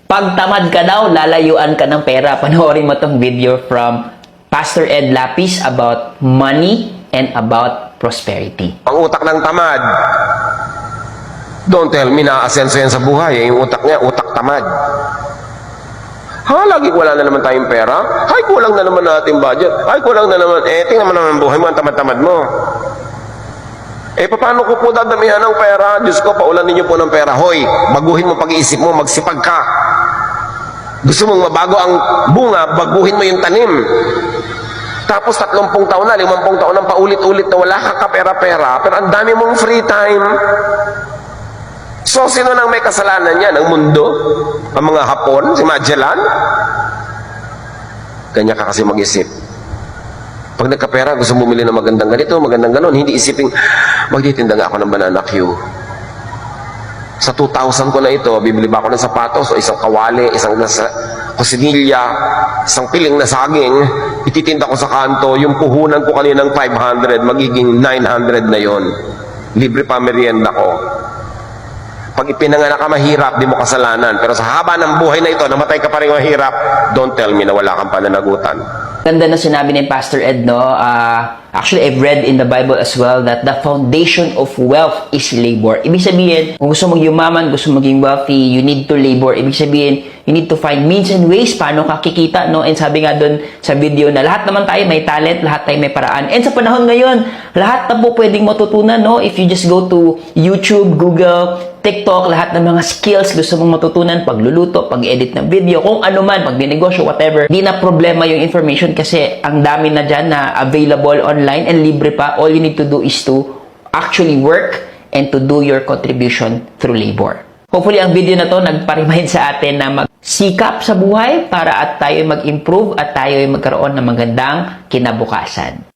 Pag tamad ka daw, lalayuan ka ng pera. Panoorin mo tong video from Pastor Ed Lapis about money and about prosperity. Ang utak ng tamad, don't tell me na asenso yan sa buhay. Yung utak niya, utak tamad. Lagi wala na naman tayong pera. Ay, kulang na naman natin budget. Ay, kulang na naman. Tingnan mo naman buhay mo, ang tamad-tamad mo. Paano ko po dadamihan ng pera? Diyos ko, paulan ninyo po ng pera. Hoy, baguhin mo pag-iisip mo, magsipag ka. Gusto mong mabago ang bunga, baguhin mo yung tanim. Tapos 30 taon na, 50 taon na paulit-ulit na wala ka kapera-pera, pero ang dami mong free time. So, sino nang may kasalanan niya? Ang mundo? Ang mga Hapon? Si Magellan? Ganyan ka kasi mag-isip. Pag nagkapera, gusto mo bumili ng magandang ganito, magandang ganon, hindi isipin, magtitinda nga ako ng banana Q. Sa 2,000 ko na ito, bibili ba ako ng sapatos o isang kawali, isang kusinilya, isang piling na saging, ititinda ko sa kanto, yung puhunan ko kaninang 500, magiging 900 na yon. Libre pa merienda ko. Pag ipinanganak ka mahirap, di mo kasalanan. Pero sa haba ng buhay na ito, namatay ka pa rin mahirap, don't tell me na wala kang pananagutan. Ganda na sinabi ni Pastor Ed, no? Actually, I've read in the Bible as well that the foundation of wealth is labor. Ibig sabihin, kung gusto mong yumaman, gusto maging wealthy, you need to labor. Ibig sabihin, you need to find means and ways paano ka kikita, no? And sabi nga doon sa video na lahat naman tayo may talent, lahat tayo may paraan. And sa panahon ngayon, lahat na po pwedeng matutunan, no? If you just go to YouTube, Google, TikTok, lahat ng mga skills gusto mong matutunan, pagluluto, pag-edit ng video, kung ano man, pag-dinegosyo, whatever. Di na problema yung information kasi ang dami na dyan na available online and libre pa. All you need to do is to actually work and to do your contribution through labor. Hopefully, ang video na to nagpa-remind sa atin na magsikap sa buhay para at tayo mag-improve at tayo magkaroon ng magandang kinabukasan.